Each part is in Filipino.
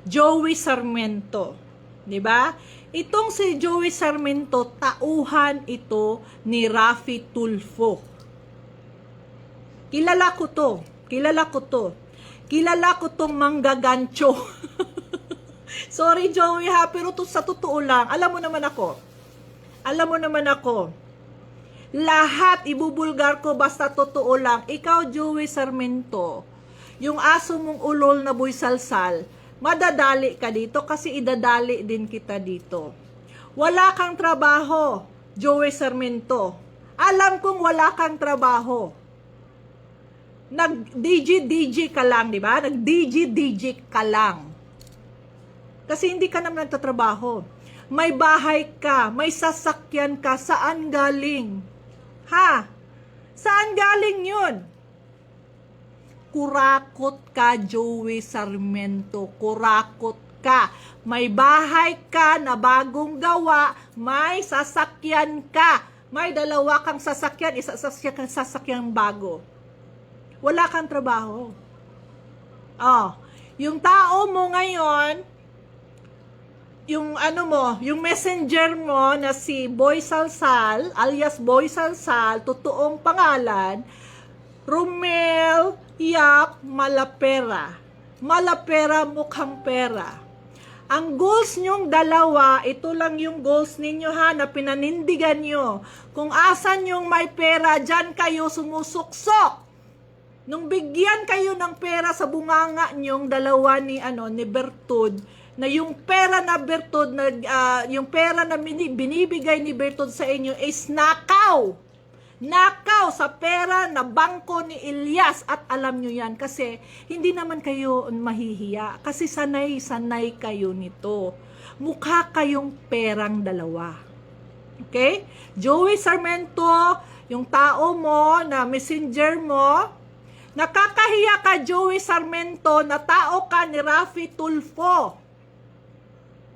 Joey Sarmiento. 'Di ba? Itong si Joey Sarmiento, tauhan ito ni Raffy Tulfo. Kilala ko to. Kilala ko to. Kilala ko tong manggagancho. Sorry Joey ha, pero to, sa totoo lang, alam mo naman ako. Lahat ibubulgar ko basta totoo lang. Ikaw Joey Sarmiento, yung aso mong ulol na boy salsal, madadali ka dito kasi idadali din kita dito. Wala kang trabaho, Joey Sarmiento. Alam kong wala kang trabaho. Nag-DJ ka lang, di ba? Nag-DJ ka lang. Kasi hindi ka naman nagtatrabaho. May bahay ka, may sasakyan ka, saan galing? Ha? Saan galing yun? Kurakot ka, Joey Sarmiento. Kurakot ka. May bahay ka na bagong gawa, may sasakyan ka. May dalawa kang sasakyan, isa sasakyan bago. Wala kang trabaho. Oh, yung tao mo ngayon, yung ano mo, yung messenger mo na si Boy Salsal, alias Boy Salsal, totoong pangalan, Romel Yap Malapera. Malapera mukhang pera. Ang goals nyong dalawa, ito lang yung goals ninyo ha, na pinanindigan nyo. Kung asan yung may pera, dyan kayo sumusuksok. Nung bigyan kayo ng pera sa bunganga nyong dalawa ni Bertud, na yung pera na Bertud, yung pera na binibigay ni Bertud sa inyo is nakaw. Nakaw sa pera na bangko ni Elias, at alam nyo yan kasi hindi naman kayo mahihiya kasi sanay kayo nito. Mukha kayong perang dalawa. Okay? Joey Sarmiento, yung tao mo na messenger mo, nakakahiya ka Joey Sarmiento na tao ka ni Raffy Tulfo.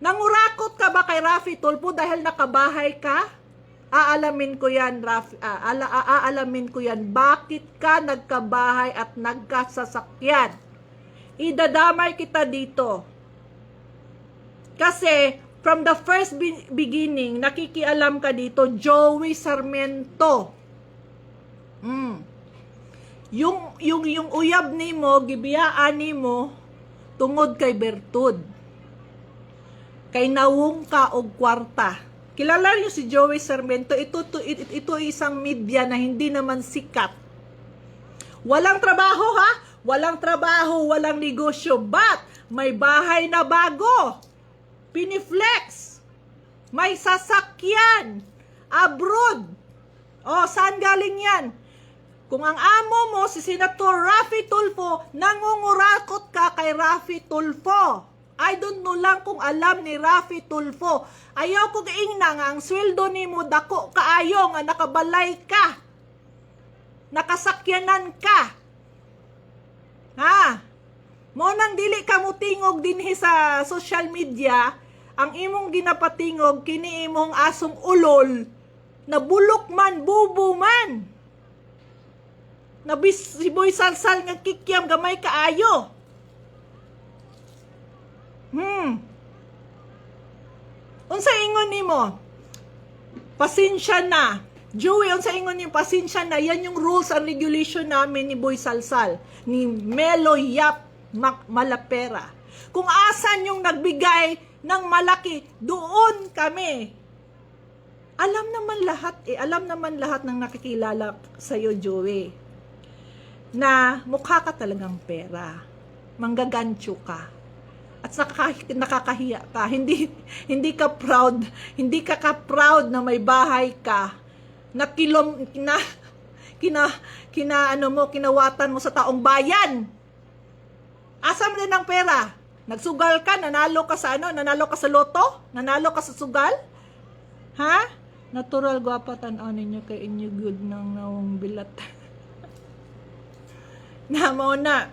Nangurakot ka ba kay Raffy Tulfo dahil nakabahay ka? Aalamin ko yan, aalamin ko yan. Bakit ka nagkabahay at nagkasasakyan? Idadamay kita dito. Kasi, from the first beginning, nakikialam ka dito, Joey Sarmiento. Yung uyab ni mo, gibiyaan ni mo, tungod kay Bertud. Kay nawong ka og kwarta. Kilala niyo si Joey Sarmiento, ito isang media na hindi naman sikat. Walang trabaho ha? Walang trabaho, walang negosyo, but may bahay na bago. Piniflex. May sasakyan. Abroad. Oh, saan galing yan? Kung ang amo mo, si Senator Raffy Tulfo, nangungurakot ka kay Raffy Tulfo. I don't know lang kung alam ni Raffy Tulfo. Ayaw kong ingna nga ang sweldo ni mo dako kaayo nga nakabalay ka. Nakasakyanan ka. Ha? Mo nang dili ka mo tingog dinhi sa social media, ang imong ginapatingog kini imong asong ulol na bulok man, bubo man. Nabis si Boy Salsal nga kikyam gamay kaayo. Unsa ingon nimo? Pasensya na. Joey, unsa ingon nimo? Pasensya na. Yan yung rules and regulation namin ni Boy Salsal, ni Melo Yap Malapera. Kung asan yung nagbigay ng malaki, doon kami. Alam naman lahat ng nakikilala sa'yo, Joey, na mukha ka talagang pera. Manggagancho ka. At nakakahiya ka. Hindi ka proud. Hindi ka proud na may bahay ka. Na kinawatan mo sa taong bayan. Asa mo din ang pera? Nagsugal ka, nanalo ka sa nanalo ka sa loto? Nanalo ka sa sugal? Ha? Natural gwapa tan-aw ninyo kay inyo good nang nawong bilat. Na mo na.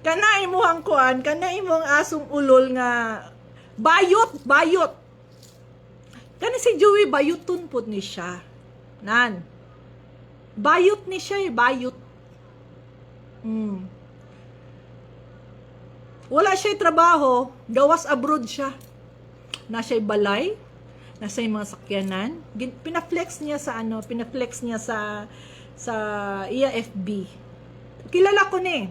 Kana imuhang kuan, kana imong asong ulol nga bayot. Kana si Joey bayuton pud ni siya. Nan. Bayot ni siya, bayot. Wala siya trabaho, gawas abroad siya. Nasa balay, nasa mga sakyanan, pinaflex niya sa sa FB. Kilala ko ni.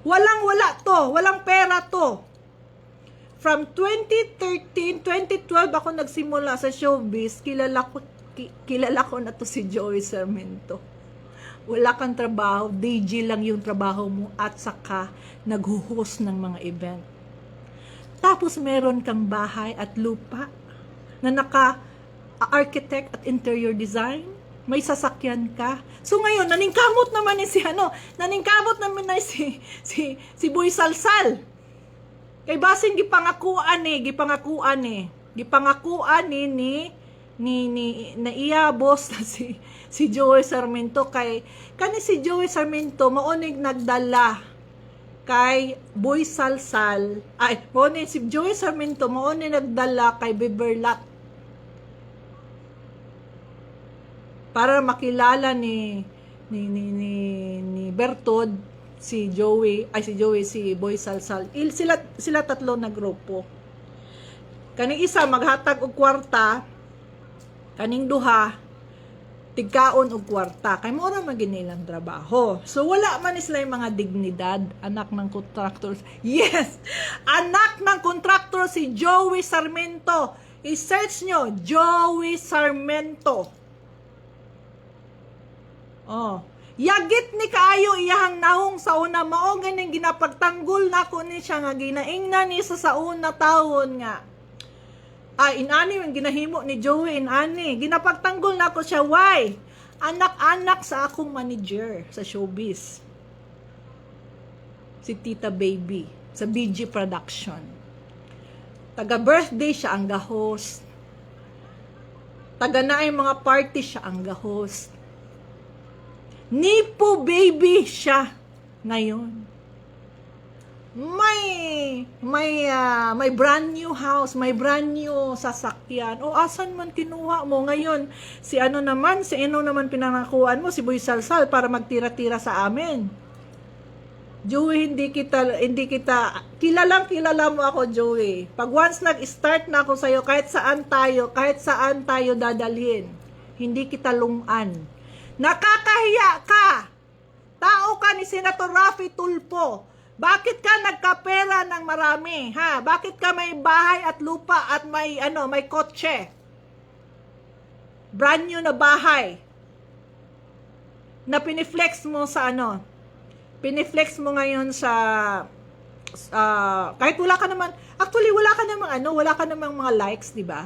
Wala to, walang pera to. From 2013, 2012 ako nagsimula sa showbiz, kilala ko na to si Joey Sarmiento. Wala kang trabaho, DJ lang yung trabaho mo at saka naghuhost ng mga event. Tapos meron kang bahay at lupa na naka-architect at interior design. May sasakyan ka. So ngayon, naningkamot naman ni si Boy Salsal. Kay basing gipangakuan ni iya boss na si Joey Sarmiento kay si Joey Sarmiento maonig nagdala kay Boy Salsal si Joey Sarmiento maonig nagdala kay Beberlat para makilala ni Bertod si Boy Salsal. Sila tatlo na grupo. Kaning isa maghatag og kwarta, kaning duha tigkaon og kwarta. Kay mao ra man ginilang trabaho. So wala man sila yung mga dignidad, anak ng kontraktor. Yes, anak ng kontraktor si Joey Sarmiento. I-search nyo, Joey Sarmiento. Oh, yagit ni kaayo iyahang nahong sa una mao ganing ginapagtanggol nako ni siya nga ginaingnan ni sa una taon nga. Inani ang ginahimo ni Joey inani. Ginapagtanggol nako siya why? Anak-anak sa akong manager sa showbiz. Si Tita Baby sa BG Production. Taga birthday siya ang ga-host. Taga naay mga party siya ang ga-host. Nipo baby siya ngayon. May brand new house, may brand new sasakyan. O asan man kinuha mo ngayon? Si ano naman pinangakuan mo si Boy Salsal para magtira-tira sa amin. Joey, hindi kita kilala mo ako, Joey. Pag once nag-start na ako sa'yo, kahit saan tayo dadalhin. Hindi kita lungan. Nakakahiya ka! Tao ka ni Senator Raffy Tulfo. Bakit ka nagkapera ng marami? Ha? Bakit ka may bahay at lupa at may kotse? Brand new na bahay. Na piniflex mo sa Piniflex mo ngayon sa kahit wala ka naman mga likes, di ba?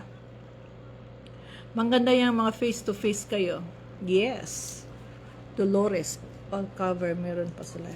Maganda yung mga face to face kayo. Yes. Dolores, all cover, meron pa sila.